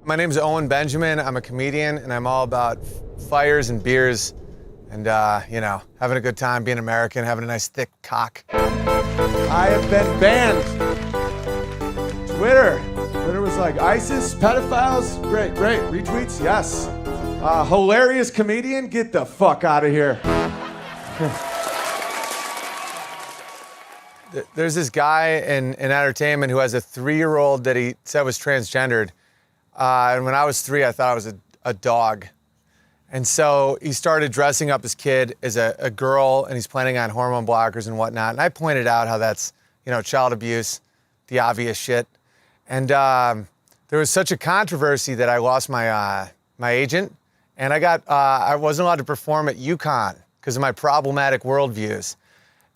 My name is Owen Benjamin. I'm a comedian, and I'm all about fires and beers and, having a good time, being American, having a nice thick cock. I have been banned. Twitter was like, ISIS, pedophiles, great, retweets, yes. Hilarious comedian, get the fuck out of here. There's this guy in entertainment who has a 3-year-old that he said was transgendered. And when I was 3, I thought I was a dog. And so he started dressing up his kid as a girl, and he's planning on hormone blockers and whatnot. And I pointed out how that's, child abuse, the obvious shit. And there was such a controversy that I lost my agent, and I wasn't allowed to perform at UConn because of my problematic worldviews.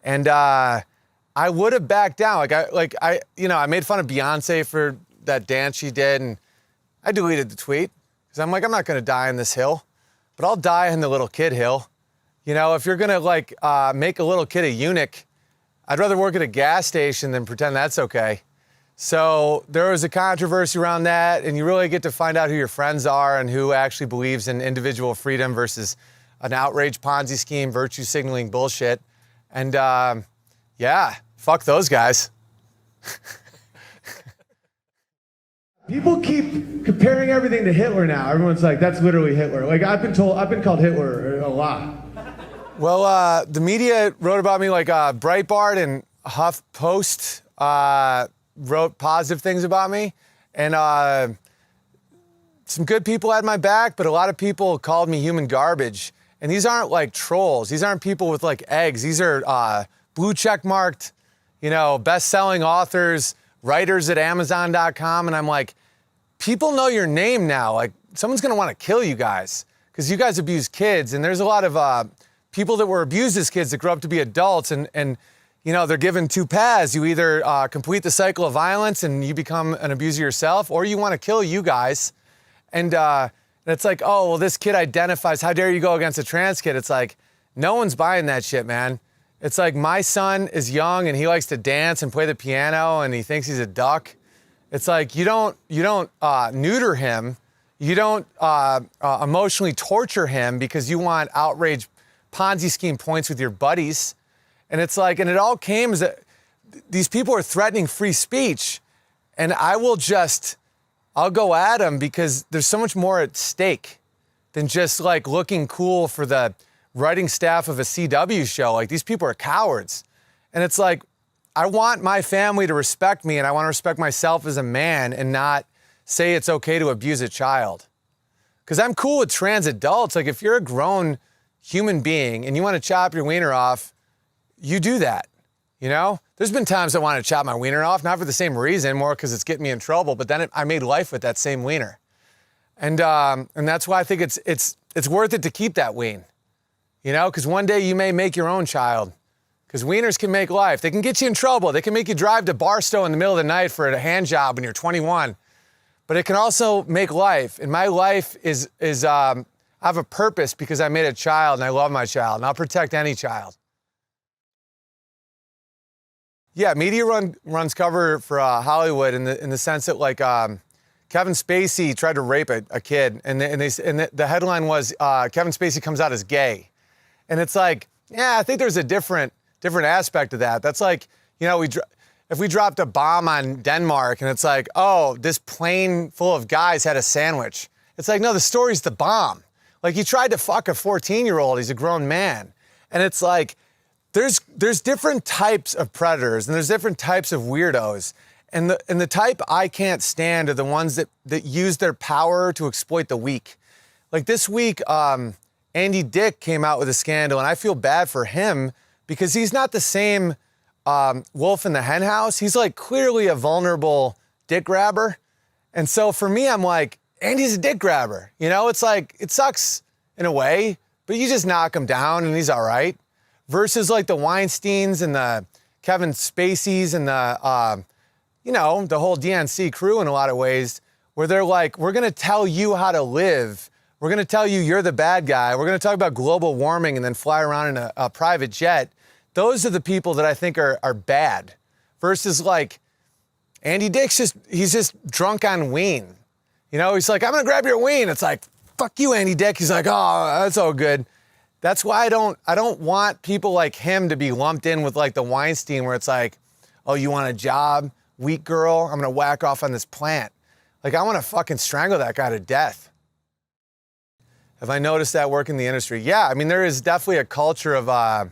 And I would have backed down. I made fun of Beyonce for that dance she did, and I deleted the tweet because I'm like, I'm not going to die on this hill, but I'll die on the little kid hill. If you're going to make a little kid a eunuch, I'd rather work at a gas station than pretend that's okay. So there was a controversy around that, and you really get to find out who your friends are and who actually believes in individual freedom versus an outrage Ponzi scheme, virtue signaling bullshit. And fuck those guys. People keep comparing everything to Hitler now. Everyone's like, that's literally Hitler. Like, I've been called Hitler a lot. Well, the media wrote about me, like Breitbart and HuffPost wrote positive things about me. And some good people had my back, but a lot of people called me human garbage. And these aren't like trolls. These aren't people with like eggs. These are blue check marked, best-selling authors, writers at Amazon.com. And I'm like, people know your name now. Like, someone's going to want to kill you guys because you guys abuse kids. And there's a lot of people that were abused as kids that grow up to be adults. And they're given 2 paths. You either complete the cycle of violence and you become an abuser yourself, or you want to kill you guys. And it's like, oh, well, this kid identifies. How dare you go against a trans kid? It's like, no one's buying that shit, man. It's like, my son is young and he likes to dance and play the piano and he thinks he's a duck. It's like, you don't neuter him. You don't emotionally torture him because you want outrage Ponzi scheme points with your buddies. And it's like, and it all came as these people are threatening free speech, and I'll go at them because there's so much more at stake than just like looking cool for the writing staff of a CW show. Like, these people are cowards. And it's like, I want my family to respect me, and I want to respect myself as a man and not say it's okay to abuse a child. Because I'm cool with trans adults. Like, if you're a grown human being and you want to chop your wiener off, you do that. There's been times I want to chop my wiener off, not for the same reason, more because it's getting me in trouble, but then I made life with that same wiener. And that's why I think it's worth it to keep that ween. Because one day you may make your own child. Because wieners can make life. They can get you in trouble. They can make you drive to Barstow in the middle of the night for a hand job when you're 21. But it can also make life. And my life is I have a purpose because I made a child and I love my child. And I'll protect any child. Yeah, media runs cover for Hollywood in the sense that, like, Kevin Spacey tried to rape a kid. And the headline was, Kevin Spacey comes out as gay. And it's like, yeah, I think there's a different aspect of that. That's like, if we dropped a bomb on Denmark and it's like, oh, this plane full of guys had a sandwich. It's like, no, the story's the bomb. Like, he tried to fuck a 14-year-old. He's a grown man. And it's like, there's different types of predators and there's different types of weirdos. And the type I can't stand are the ones that use their power to exploit the weak. Like this week, Andy Dick came out with a scandal, and I feel bad for him because he's not the same wolf in the hen house. He's like clearly a vulnerable dick grabber. And so for me, I'm like, Andy's a dick grabber. It's like, it sucks in a way, but you just knock him down and he's all right. Versus like the Weinsteins and the Kevin Spaceys and the whole DNC crew in a lot of ways, where they're like, we're going to tell you how to live. We're going to tell you you're the bad guy. We're going to talk about global warming and then fly around in a private jet. Those are the people that I think are bad. Versus like Andy Dick's he's just drunk on ween. You know, he's like, I'm gonna grab your ween. It's like, fuck you, Andy Dick. He's like, oh, that's all good. That's why I don't want people like him to be lumped in with like the Weinstein where it's like, oh, you want a job? Weak girl? I'm gonna whack off on this plant. Like, I wanna fucking strangle that guy to death. Have I noticed that work in the industry? Yeah, I mean, there is definitely a culture of, I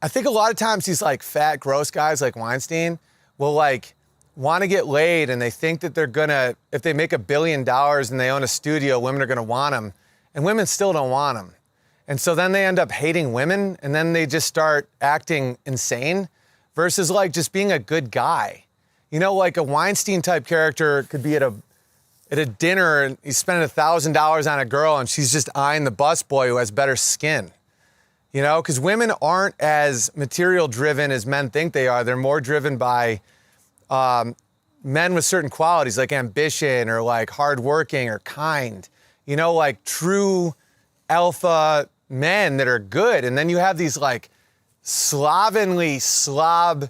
think a lot of times these like fat, gross guys like Weinstein will like wanna get laid and they think that they're gonna, if they make $1 billion and they own a studio, women are gonna want them, and women still don't want them. And so then they end up hating women and then they just start acting insane versus like just being a good guy. You know, like a Weinstein type character could be at a dinner and he's spending $1,000 on a girl and she's just eyeing the busboy who has better skin. You know, because women aren't as material driven as men think they are. They're more driven by men with certain qualities like ambition or like hardworking or kind. You know, like true alpha men that are good. And then you have these like slovenly slob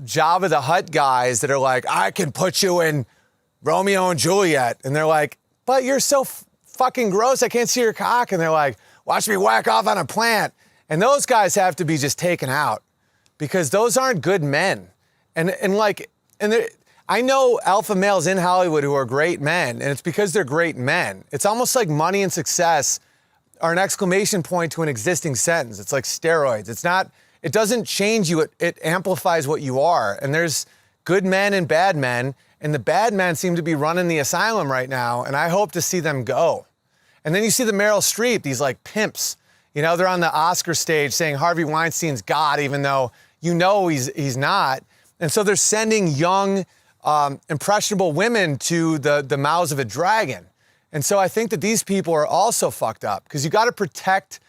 Jabba the Hutt guys that are like, I can put you in Romeo and Juliet. And they're like, but you're so fucking gross, I can't see your cock. And they're like, watch me whack off on a plant. And those guys have to be just taken out because those aren't good men. And I know alpha males in Hollywood who are great men, and it's because they're great men. It's almost like money and success are an exclamation point to an existing sentence. It's like steroids. It doesn't change you, it amplifies what you are. And there's good men and bad men, and the bad men seem to be running the asylum right now, and I hope to see them go. And then you see the Meryl Streep, these like pimps. You know, they're on the Oscar stage saying Harvey Weinstein's God, even though you know he's not. And so they're sending young, impressionable women to the mouths of a dragon. And so I think that these people are also fucked up because you got to protect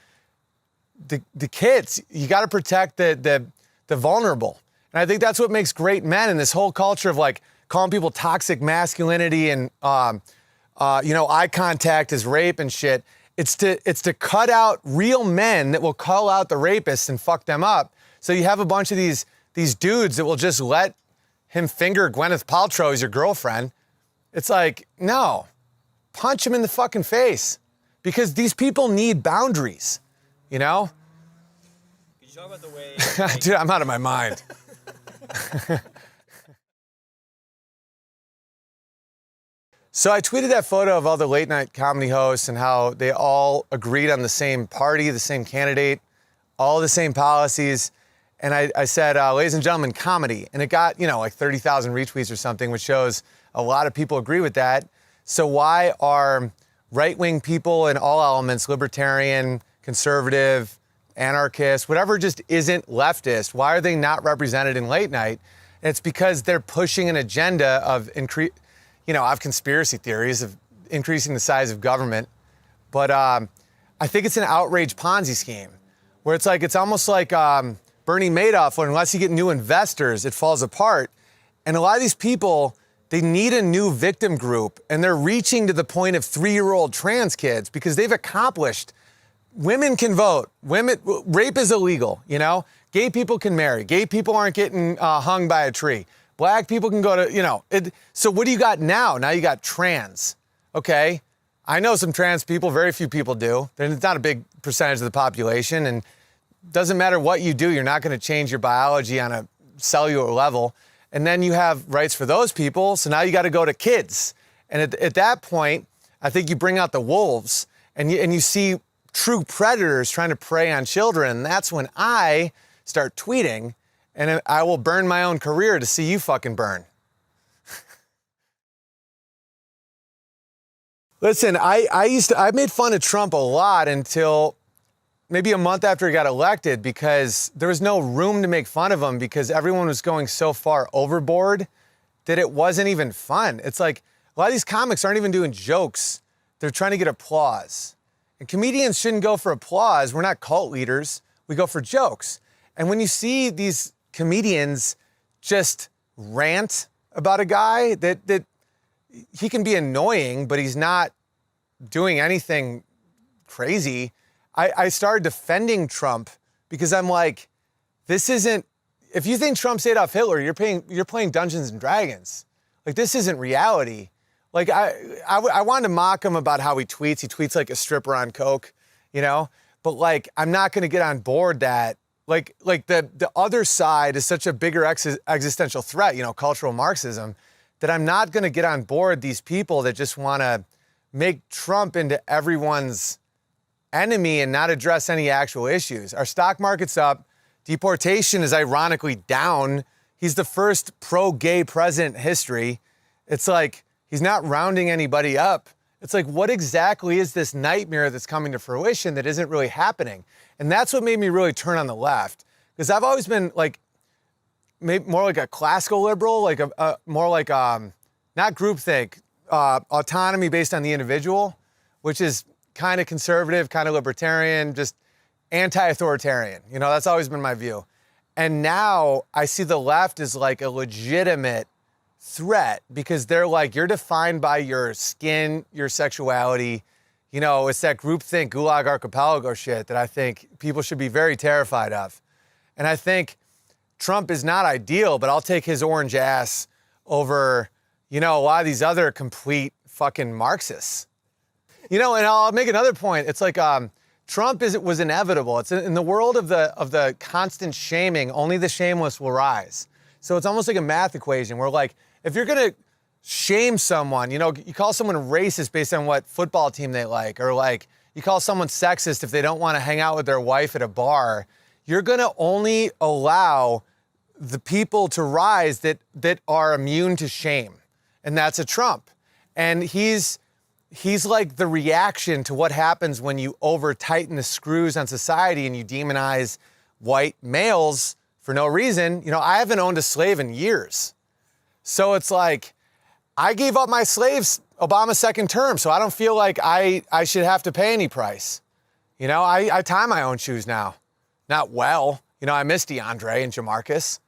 the kids. You got to protect the vulnerable. And I think that's what makes great men in this whole culture of like calling people toxic masculinity and, eye contact is rape and shit. It's to cut out real men that will call out the rapists and fuck them up. So you have a bunch of these dudes that will just let him finger Gwyneth Paltrow as your girlfriend. It's like, no, punch him in the fucking face because these people need boundaries, you know? Could you talk about the way... Dude, I'm out of my mind. So I tweeted that photo of all the late night comedy hosts and how they all agreed on the same party, the same candidate, all the same policies. And I said, ladies and gentlemen, comedy. And it got, like 30,000 retweets or something, which shows a lot of people agree with that. So why are right-wing people in all elements, libertarian, conservative, anarchist, whatever just isn't leftist, why are they not represented in late night? And it's because they're pushing an agenda of I have conspiracy theories of increasing the size of government, but I think it's an outrage Ponzi scheme where it's almost like Bernie Madoff, where unless you get new investors, it falls apart. And a lot of these people, they need a new victim group, and they're reaching to the point of 3-year-old trans kids because they've accomplished. Women can vote. Rape is illegal, Gay people can marry. Gay people aren't getting hung by a tree. Black people can go to, so what do you got now? Now you got trans, okay? I know some trans people, very few people do. It's not a big percentage of the population, and doesn't matter what you do, you're not gonna change your biology on a cellular level. And then you have rights for those people, so now you gotta go to kids. And at that point, I think you bring out the wolves, and you see true predators trying to prey on children, and that's when I start tweeting, and I will burn my own career to see you fucking burn. Listen, I made fun of Trump a lot until maybe a month after he got elected because there was no room to make fun of him because everyone was going so far overboard that it wasn't even fun. It's like a lot of these comics aren't even doing jokes. They're trying to get applause. And comedians shouldn't go for applause. We're not cult leaders. We go for jokes. And when you see these comedians just rant about a guy that he can be annoying, but he's not doing anything crazy. I started defending Trump because I'm like, this isn't, if you think Trump's Adolf Hitler, you're playing Dungeons and Dragons. Like, this isn't reality. Like I wanted to mock him about how he tweets. He tweets like a stripper on coke, you know? But like, I'm not going to get on board that like the other side is such a bigger existential threat, you know, cultural Marxism, that I'm not going to get on board these people that just want to make Trump into everyone's enemy and not address any actual issues. Our stock market's up. Deportation is ironically down. He's the first pro-gay president in history. It's like, he's not rounding anybody up. It's like, what exactly is this nightmare that's coming to fruition that isn't really happening? And that's what made me really turn on the left. Because I've always been like, maybe more like a classical liberal, like more like, not groupthink, autonomy based on the individual, which is kind of conservative, kind of libertarian, just anti-authoritarian. You know, that's always been my view. And now I see the left as like a legitimate threat because they're like, you're defined by your skin, your sexuality. You know, it's that groupthink Gulag Archipelago shit that I think people should be very terrified of. And I think Trump is not ideal, but I'll take his orange ass over, you know, a lot of these other complete fucking Marxists. You know, and I'll make another point. It's like Trump was inevitable. It's in the world of the constant shaming, only the shameless will rise. So it's almost like a math equation where like, if you're gonna shame someone, you know, you call someone racist based on what football team they like, or like you call someone sexist if they don't want to hang out with their wife at a bar, you're gonna only allow the people to rise that are immune to shame. And that's a Trump. And he's like the reaction to what happens when you over tighten the screws on society and you demonize white males for no reason. You know, I haven't owned a slave in years. So it's like, I gave up my slaves Obama's second term, so I don't feel like I should have to pay any price. You know, I tie my own shoes now. Not well. You know, I miss DeAndre and Jamarcus,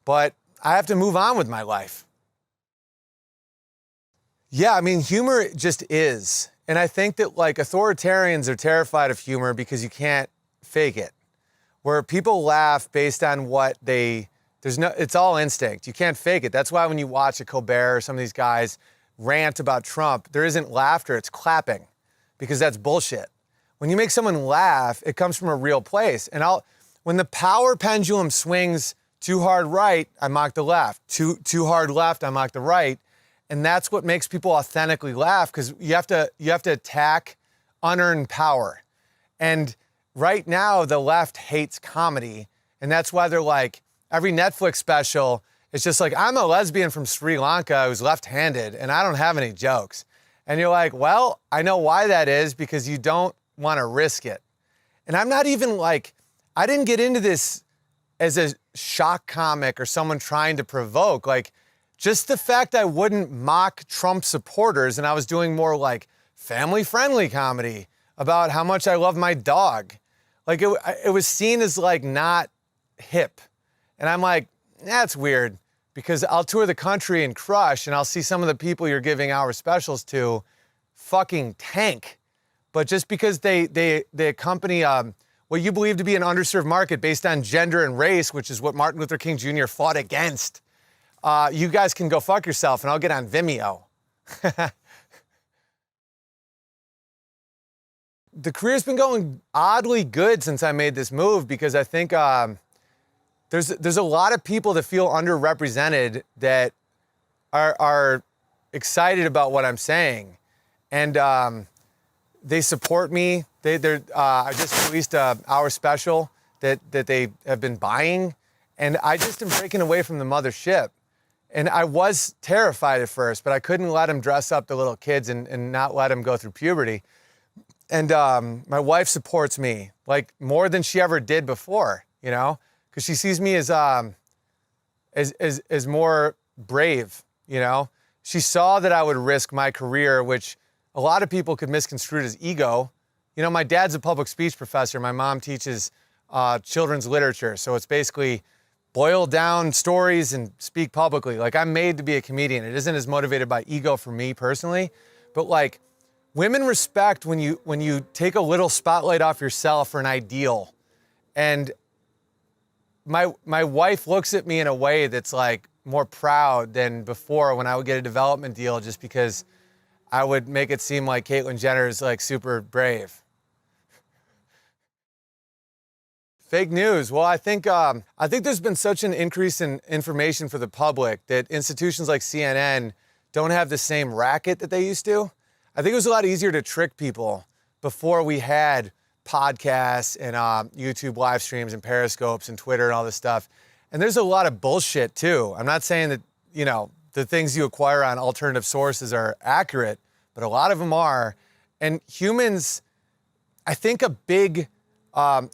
but I have to move on with my life. Yeah, I mean, humor just is. And I think that like authoritarians are terrified of humor because you can't fake it. Where people laugh based on what it's all instinct. You can't fake it. That's why when you watch a Colbert or some of these guys rant about Trump, there isn't laughter, it's clapping, because that's bullshit. When you make someone laugh, it comes from a real place. And when the power pendulum swings too hard right, I mock the left. Too hard left, I mock the right. And that's what makes people authentically laugh, because you have to attack unearned power. And right now, the left hates comedy, and that's why they're like, every Netflix special, it's just like, I'm a lesbian from Sri Lanka who's left-handed, and I don't have any jokes. And you're like, well, I know why that is, because you don't want to risk it. And I'm not even like, I didn't get into this as a shock comic or someone trying to provoke. Like, just the fact I wouldn't mock Trump supporters, and I was doing more like family-friendly comedy about how much I love my dog. Like, it was seen as like not hip. And I'm like, that's weird, because I'll tour the country and crush, and I'll see some of the people you're giving hour specials to fucking tank. But just because they accompany what you believe to be an underserved market based on gender and race, which is what Martin Luther King Jr. fought against, you guys can go fuck yourself, and I'll get on Vimeo. The career's been going oddly good since I made this move, because I think there's a lot of people that feel underrepresented that are excited about what I'm saying, and they support me. I just released our special that they have been buying, and I just am breaking away from the mothership. And I was terrified at first, but I couldn't let them dress up the little kids and not let them go through puberty. And my wife supports me like more than she ever did before, you know, because she sees me as more brave, you know. She saw that I would risk my career, which a lot of people could misconstrue as ego. You know, my dad's a public speech professor. My mom teaches children's literature. So it's basically boil down stories and speak publicly. Like, I'm made to be a comedian. It isn't as motivated by ego for me personally, but like, women respect when you take a little spotlight off yourself for an ideal. And my wife looks at me in a way that's like more proud than before when I would get a development deal, just because I would make it seem like Caitlyn Jenner is like super brave. Fake news. Well, I think there's been such an increase in information for the public that institutions like CNN don't have the same racket that they used to. I think it was a lot easier to trick people before we had podcasts and YouTube live streams and Periscopes and Twitter and all this stuff. And there's a lot of bullshit too. I'm not saying that, you know, the things you acquire on alternative sources are accurate, but a lot of them are. And humans, I think a big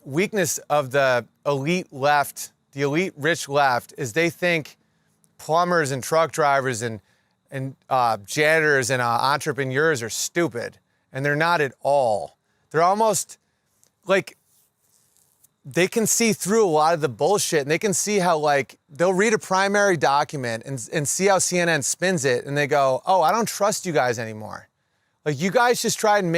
weakness of the elite left, the elite rich left, is they think plumbers and truck drivers and janitors and entrepreneurs are stupid, and they're not at all. They're almost like they can see through a lot of the bullshit, and they can see how, like, they'll read a primary document and see how CNN spins it, and they go, oh, I don't trust you guys anymore. Like, you guys just tried and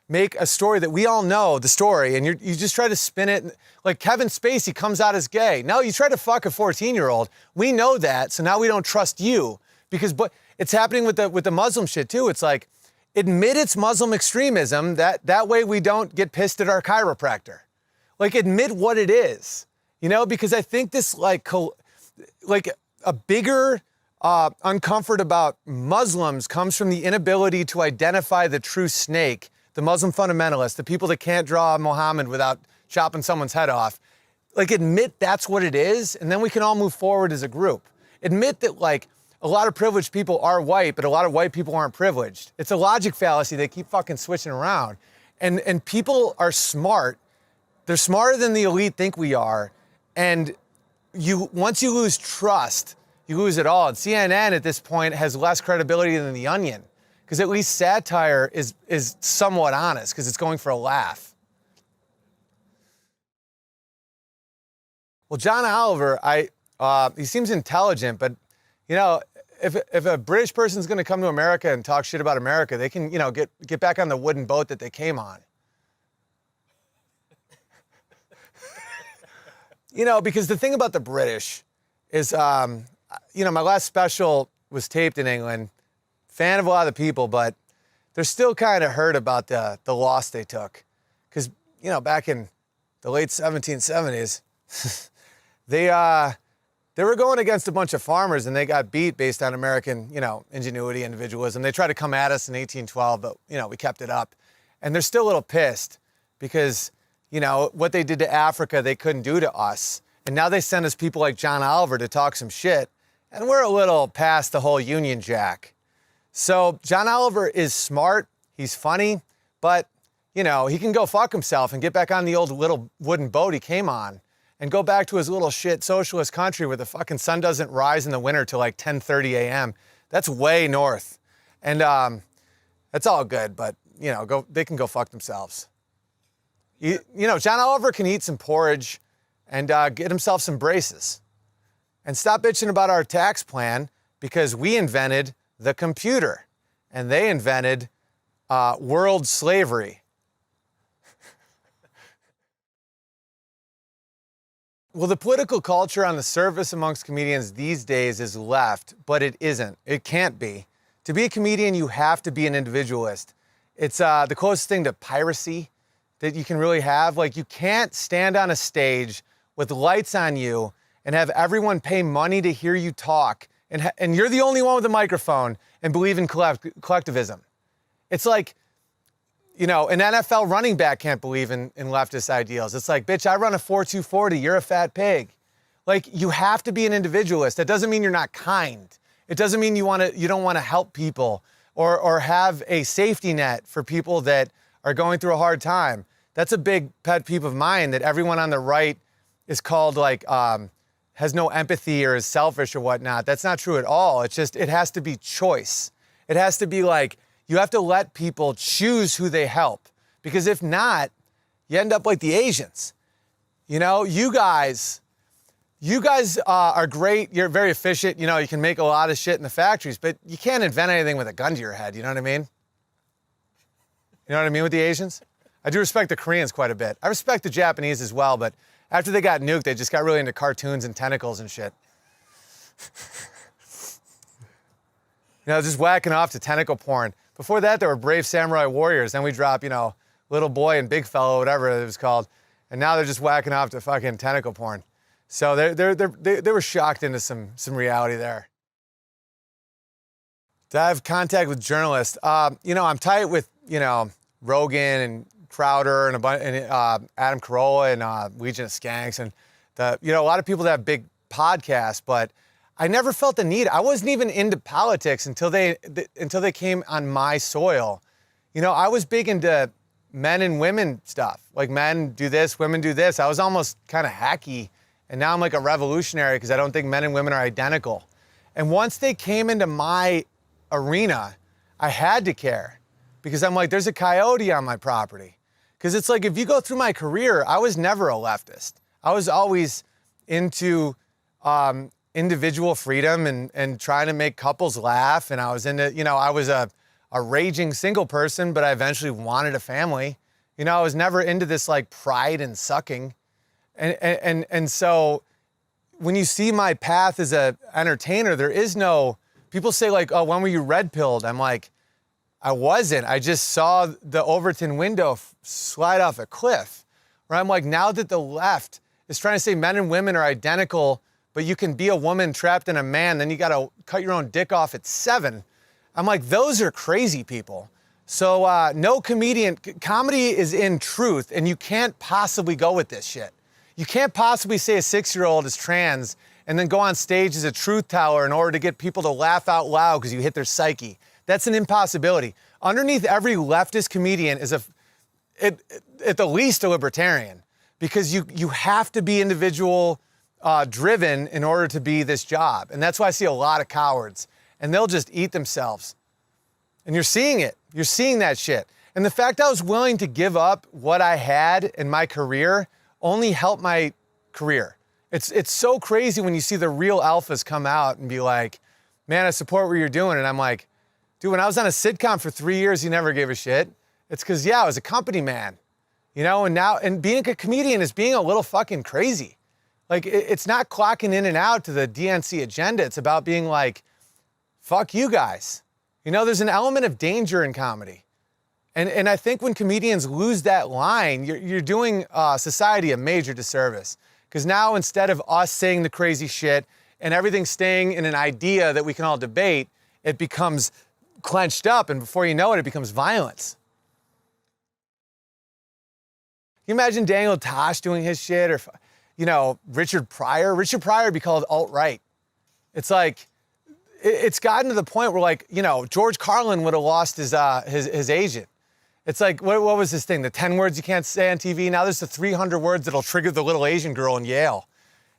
make a story that we all know the story, and you just try to spin it. Like Kevin Spacey comes out as gay. No, you tried to fuck a 14-year-old. We know that, so now we don't trust you. But it's happening with the Muslim shit too. It's like, admit it's Muslim extremism. That way we don't get pissed at our chiropractor. Like, admit what it is, you know? Because I think this like a bigger uncomfort about Muslims comes from the inability to identify the true snake, the Muslim fundamentalists, the people that can't draw Muhammad without chopping someone's head off. Like, admit that's what it is, and then we can all move forward as a group. Admit that, like, a lot of privileged people are white, but a lot of white people aren't privileged. It's a logic fallacy. They keep fucking switching around. And people are smart. They're smarter than the elite think we are. And once you lose trust, you lose it all. And CNN at this point has less credibility than The Onion, because at least satire is somewhat honest, because it's going for a laugh. Well, John Oliver, he seems intelligent, but, you know, if a British person's going to come to America and talk shit about America, they can, you know, get back on the wooden boat that they came on. You know, because the thing about the British is, you know, my last special was taped in England. Fan of a lot of the people, but they're still kind of hurt about the loss they took. Because, you know, back in the late 1770s, they were going against a bunch of farmers, and they got beat based on American, you know, ingenuity, individualism. They tried to come at us in 1812, but, you know, we kept it up. And they're still a little pissed because, you know, what they did to Africa, they couldn't do to us. And now they send us people like John Oliver to talk some shit, and we're a little past the whole Union Jack. So John Oliver is smart, he's funny, but, you know, he can go fuck himself and get back on the old little wooden boat he came on and go back to his little shit socialist country where the fucking sun doesn't rise in the winter till like 10:30 a.m. That's way north. And that's all good, but, you know, they can go fuck themselves. You know, John Oliver can eat some porridge and get himself some braces. And stop bitching about our tax plan, because we invented the computer and they invented world slavery. Well, the political culture on the surface amongst comedians these days is left, but it isn't. It can't be. To be a comedian, you have to be an individualist. It's the closest thing to piracy that you can really have. Like, you can't stand on a stage with lights on you and have everyone pay money to hear you talk, and you're the only one with a microphone and believe in collectivism. It's like, you know, an NFL running back can't believe in leftist ideals. It's like, bitch, I run a 4.2 40, you're a fat pig. Like, you have to be an individualist. That doesn't mean you're not kind. It doesn't mean you don't want to help people or have a safety net for people that are going through a hard time. That's a big pet peeve of mine, that everyone on the right is called like, has no empathy or is selfish or whatnot. That's not true at all. It's just, it has to be choice. It has to be like, you have to let people choose who they help. Because if not, you end up like the Asians. You know, you guys are great. You're very efficient. You know, you can make a lot of shit in the factories, but you can't invent anything with a gun to your head. You know what I mean? You know what I mean with the Asians? I do respect the Koreans quite a bit. I respect the Japanese as well, but after they got nuked, they just got really into cartoons and tentacles and shit. just whacking off to tentacle porn. Before that, there were Brave Samurai Warriors. Then we drop, Little Boy and Big Fellow, whatever it was called. And now they're just whacking off to fucking tentacle porn. So they were shocked into some reality there. To have contact with journalists, I'm tight with, Rogan and Crowder and Adam Carolla and Legion of Skanks and a lot of people that have big podcasts, but I never felt the need. I wasn't even into politics until they came on my soil. I was big into men and women stuff. Like men do this, women do this. I was almost kind of hacky, and now I'm like a revolutionary because I don't think men and women are identical. And once they came into my arena, I had to care because I'm like, there's a coyote on my property. Because it's like, if you go through my career, I was never a leftist. I was always into individual freedom and trying to make couples laugh. And I was into, I was a raging single person, but I eventually wanted a family. I was never into this like pride and sucking. And so when you see my path as a entertainer, there is no, people say like, oh, when were you red-pilled? I'm like, I wasn't. I just saw the Overton window slide off a cliff. Where I'm like, now that the left is trying to say men and women are identical, but you can be a woman trapped in a man, then you gotta cut your own dick off at 7. I'm like, those are crazy people. So no comedy is in truth, and you can't possibly go with this shit. You can't possibly say a 6-year-old is trans and then go on stage as a truth teller in order to get people to laugh out loud because you hit their psyche. That's an impossibility. Underneath every leftist comedian is at the least a libertarian, because you have to be individual driven in order to be this job. And that's why I see a lot of cowards, and they'll just eat themselves. And you're seeing it. You're seeing that shit. And the fact I was willing to give up what I had in my career only helped my career. It's so crazy when you see the real alphas come out and be like, man, I support what you're doing. And I'm like, dude, when I was on a sitcom for 3 years, you never gave a shit. It's because, I was a company man, and being a comedian is being a little fucking crazy. Like, it's not clocking in and out to the DNC agenda. It's about being like, fuck you guys. There's an element of danger in comedy. And I think when comedians lose that line, you're doing society a major disservice. Because now, instead of us saying the crazy shit and everything staying in an idea that we can all debate, it becomes clenched up, and before you know it, it becomes violence. Can you imagine Daniel Tosh doing his shit, or, Richard Pryor? Richard Pryor would be called alt-right. It's like, it's gotten to the point where, like, George Carlin would have lost his agent. It's like, what was this thing? The 10 words you can't say on TV? Now there's the 300 words that'll trigger the little Asian girl in Yale.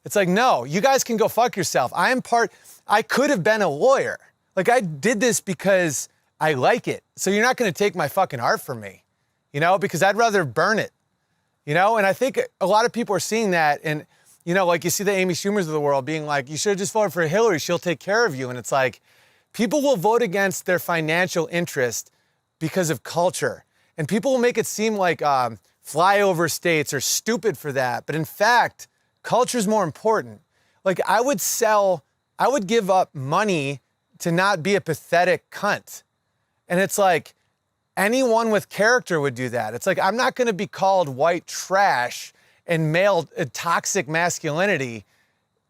It's like, no, you guys can go fuck yourself. I could have been a lawyer. Like, I did this because I like it. So you're not going to take my fucking art from me, because I'd rather burn it, and I think a lot of people are seeing that. And, like you see the Amy Schumers of the world being like, you should have just voted for Hillary. She'll take care of you. And it's like, people will vote against their financial interest because of culture. And people will make it seem like flyover states are stupid for that. But in fact, culture is more important. Like, I would give up money to not be a pathetic cunt. And it's like, anyone with character would do that. It's like, I'm not going to be called white trash and toxic masculinity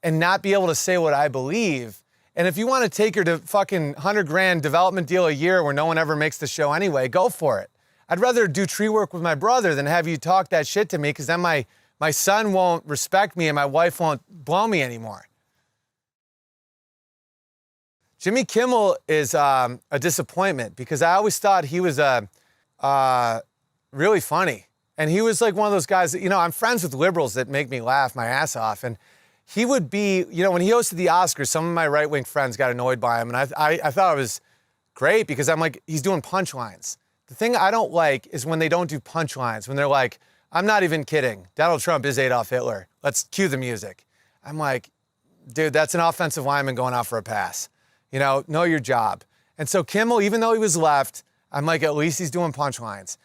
and not be able to say what I believe. And if you want to take your fucking $100,000 development deal a year where no one ever makes the show anyway, go for it. I'd rather do tree work with my brother than have you talk that shit to me, because then my son won't respect me and my wife won't blow me anymore. Jimmy Kimmel is a disappointment, because I always thought he was really funny. And he was like one of those guys that, I'm friends with liberals that make me laugh my ass off. And he would be, when he hosted the Oscars, some of my right-wing friends got annoyed by him. And I thought it was great, because I'm like, he's doing punchlines. The thing I don't like is when they don't do punchlines, when they're like, I'm not even kidding, Donald Trump is Adolf Hitler. Let's cue the music. I'm like, dude, that's an offensive lineman going out for a pass. Know your job. And so Kimmel, even though he was left, I'm like, at least he's doing punchlines.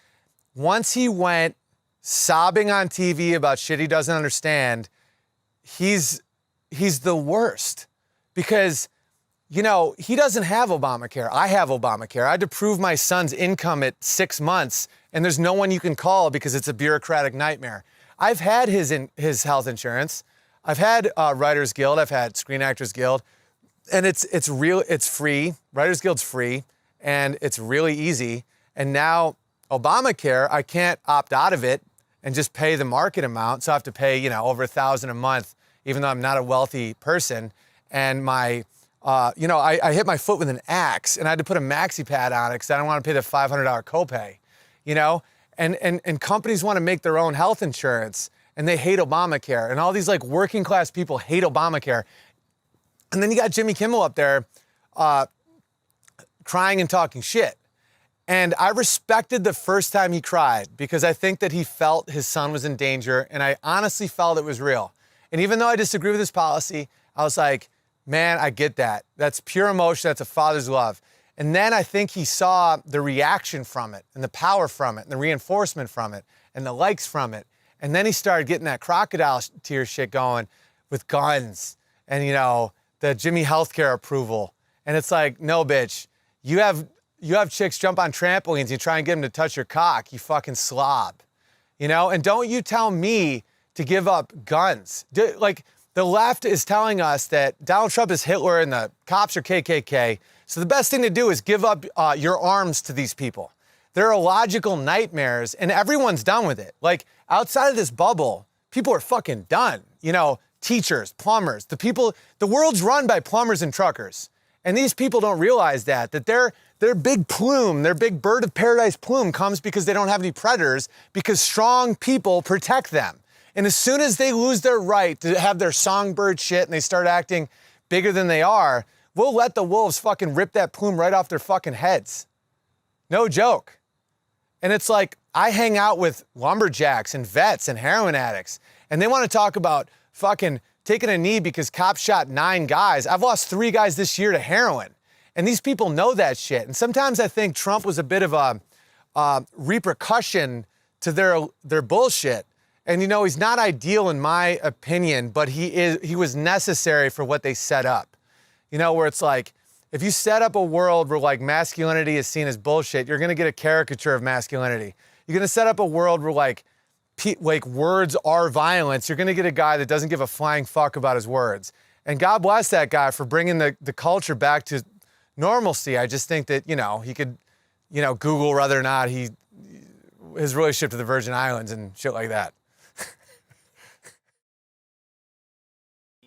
Once he went sobbing on TV about shit he doesn't understand, he's the worst. Because you know, he doesn't have Obamacare. I have Obamacare. I had to prove my son's income at 6 months, and there's no one you can call because it's a bureaucratic nightmare. I've had his health insurance. I've had Writers Guild. I've had Screen Actors Guild, and it's free. Writers Guild's free, and it's really easy. And now Obamacare, I can't opt out of it and just pay the market amount. So I have to pay, you know, over $1,000 a month, even though I'm not a wealthy person. And my, you know, I hit my foot with an axe, and I had to put a maxi pad on it because I don't want to pay the $500 copay, you know? And companies want to make their own health insurance, and they hate Obamacare. And all these like working class people hate Obamacare. And then you got Jimmy Kimmel up there crying and talking shit. And I respected the first time he cried because I think that he felt his son was in danger, and I honestly felt it was real. And even though I disagree with his policy, I was like, man, I get that. That's pure emotion. That's a father's love. And then I think he saw the reaction from it and the power from it and the reinforcement from it and the likes from it. And then he started getting that crocodile tear shit going with guns and, you know, the Jimmy healthcare approval. And it's like, no, bitch, you have chicks jump on trampolines, you try and get them to touch your cock, you fucking slob, you know? And don't you tell me to give up guns. Like, the left is telling us that Donald Trump is Hitler and the cops are KKK. So the best thing to do is give up your arms to these people. They're illogical nightmares, and everyone's done with it. Like, outside of this bubble, people are fucking done. You know, teachers, plumbers, the world's run by plumbers and truckers. And these people don't realize that their big plume, their big bird of paradise plume comes because they don't have any predators, because strong people protect them. And as soon as they lose their right to have their songbird shit and they start acting bigger than they are, we'll let the wolves fucking rip that plume right off their fucking heads. No joke. And it's like, I hang out with lumberjacks and vets and heroin addicts, and they want to talk about fucking taking a knee because cops shot 9 guys. I've lost 3 guys this year to heroin. And these people know that shit. And sometimes I think Trump was a bit of a repercussion to their bullshit. And, you know, he's not ideal in my opinion, but he was necessary for what they set up. You know, where it's like, if you set up a world where like masculinity is seen as bullshit, you're going to get a caricature of masculinity. You're going to set up a world where like words are violence. You're going to get a guy that doesn't give a flying fuck about his words. And God bless that guy for bringing the culture back to normalcy. I just think that, you know, he could, you know, Google whether or not his relationship to the Virgin Islands and shit like that.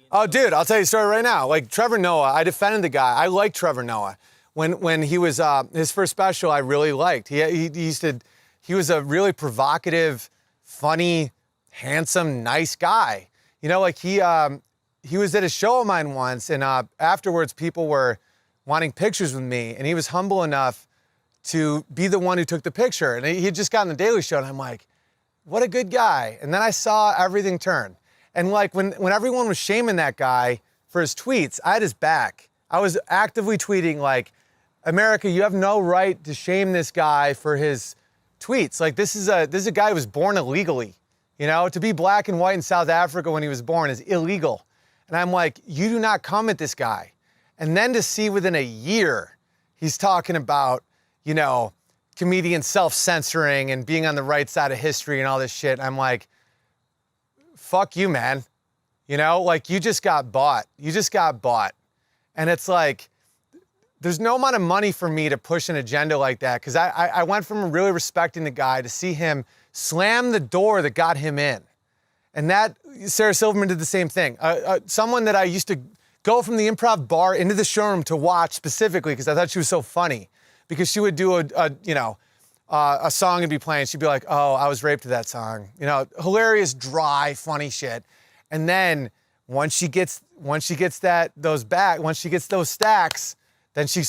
Oh, dude, I'll tell you a story right now. Like Trevor Noah, I defended the guy. I liked Trevor Noah. When he was, his first special, I really liked. He was a really provocative, funny, handsome, nice guy. You know, like he was at a show of mine once, and afterwards people were wanting pictures with me, and he was humble enough to be the one who took the picture. And he had just gotten the Daily Show, and I'm like, what a good guy. And then I saw everything turn. And like when everyone was shaming that guy for his tweets, I had his back. I was actively tweeting like, America, you have no right to shame this guy for his tweets. Like this is a guy who was born illegally. You know, to be black and white in South Africa when he was born is illegal. And I'm like, you do not come at this guy. And then to see within a year, he's talking about, you know, comedians self-censoring and being on the right side of history and all this shit. I'm like, fuck you, man. You know, like you just got bought. You just got bought. And it's like, there's no amount of money for me to push an agenda like that, because I went from really respecting the guy to see him slam the door that got him in. And that, Sarah Silverman did the same thing. Someone that I used to go from the Improv bar into the showroom to watch specifically because I thought she was so funny, because she would do a song and be playing. She'd be like, oh, I was raped to that song. You know, hilarious, dry, funny shit. And then once she gets those stacks, then she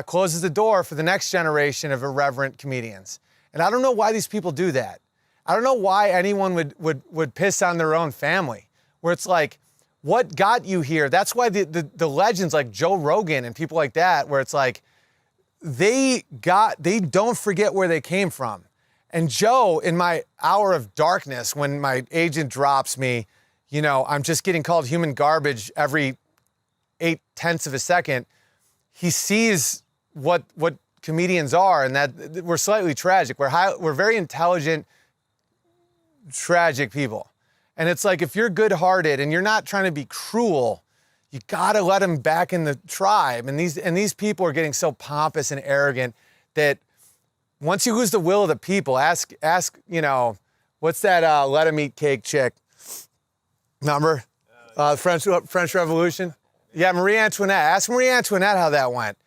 closes the door for the next generation of irreverent comedians. And I don't know why these people do that. I don't know why anyone would piss on their own family, where it's like, what got you here? That's why the legends like Joe Rogan and people like that, where it's like, they don't forget where they came from. And Joe, in my hour of darkness, when my agent drops me, you know, I'm just getting called human garbage every 0.8 of a second. he sees what comedians are, and that we're slightly tragic. We're very intelligent, tragic people. And it's like, if you're good-hearted and you're not trying to be cruel, you gotta let them back in the tribe. And these people are getting so pompous and arrogant that once you lose the will of the people, ask, you know, what's that let 'em eat cake chick? Remember? French Revolution? Yeah, Marie Antoinette. Ask Marie Antoinette how that went.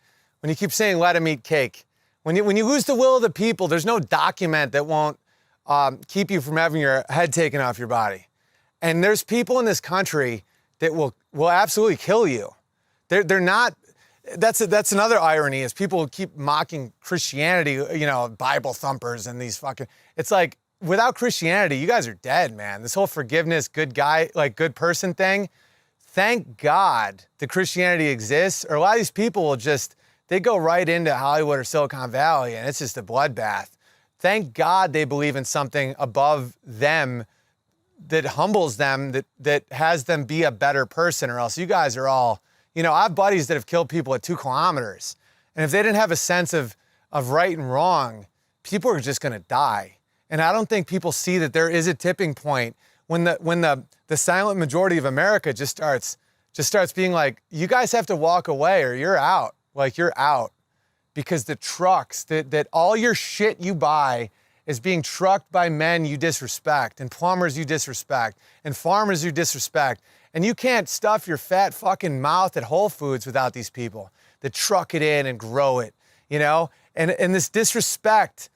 When you keep saying let 'em eat cake. When you lose the will of the people, there's no document that won't keep you from having your head taken off your body. And there's people in this country that will absolutely kill you. They're not. That's another irony, is people keep mocking Christianity, you know, Bible thumpers and these fucking. It's like, without Christianity, you guys are dead, man. This whole forgiveness, good guy, like good person thing. Thank God that Christianity exists, or a lot of these people will just, they go right into Hollywood or Silicon Valley and it's just a bloodbath. Thank God they believe in something above them that humbles them, that has them be a better person, or else you guys are all, you know, I have buddies that have killed people at 2 kilometers. And if they didn't have a sense of right and wrong, people are just gonna die. And I don't think people see that there is a tipping point when the silent majority of America just starts being like, you guys have to walk away or you're out. Like, you're out. Because the trucks, that all your shit you buy is being trucked by men you disrespect, and plumbers you disrespect, and farmers you disrespect. And you can't stuff your fat fucking mouth at Whole Foods without these people that truck it in and grow it, you know? And this disrespect,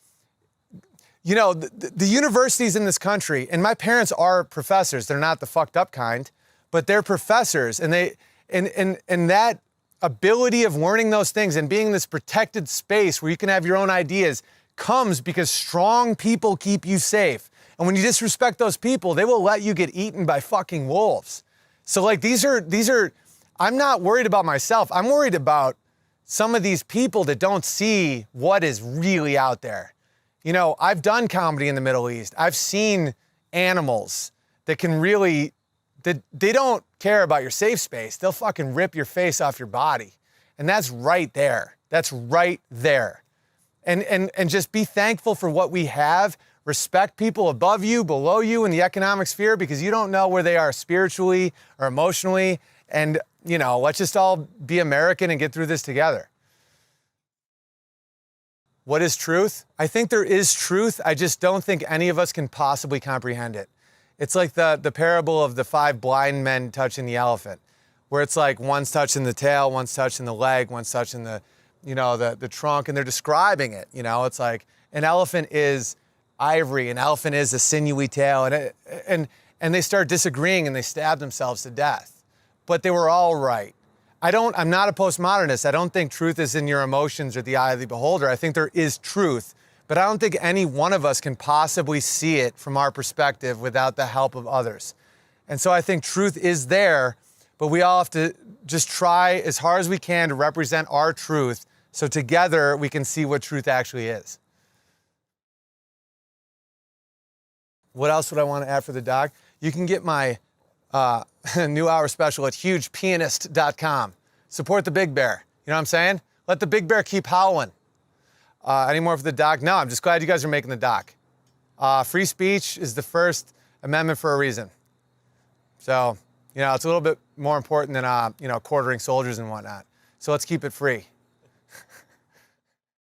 you know, the universities in this country, and my parents are professors, they're not the fucked up kind, but they're professors, and that ability of learning those things and being in this protected space where you can have your own ideas comes because strong people keep you safe. And when you disrespect those people, they will let you get eaten by fucking wolves. So like, these are, I'm not worried about myself. I'm worried about some of these people that don't see what is really out there. You know, I've done comedy in the Middle East. I've seen animals that can really, that they don't care about your safe space. They'll fucking rip your face off your body. And that's right there. That's right there. And just be thankful for what we have. Respect people above you, below you in the economic sphere, because you don't know where they are spiritually or emotionally. And, you know, let's just all be American and get through this together. What is truth? I think there is truth. I just don't think any of us can possibly comprehend it. It's like the parable of the 5 blind men touching the elephant, where it's like one's touching the tail, one's touching the leg, one's touching the, you know, the trunk, and they're describing it. You know, it's like an elephant is ivory, an elephant is a sinewy tail, and they start disagreeing and they stab themselves to death. But they were all right. I'm not a postmodernist. I don't think truth is in your emotions or the eye of the beholder. I think there is truth, but I don't think any one of us can possibly see it from our perspective without the help of others. And so I think truth is there, but we all have to just try as hard as we can to represent our truth, so together we can see what truth actually is. What else would I want to add for the doc? You can get my new hour special at hugepianist.com. Support the Big Bear. You know what I'm saying? Let the Big Bear keep howling. Any more for the doc? No, I'm just glad you guys are making the doc. Free speech is the First Amendment for a reason. So, you know, it's a little bit more important than, you know, quartering soldiers and whatnot. So let's keep it free.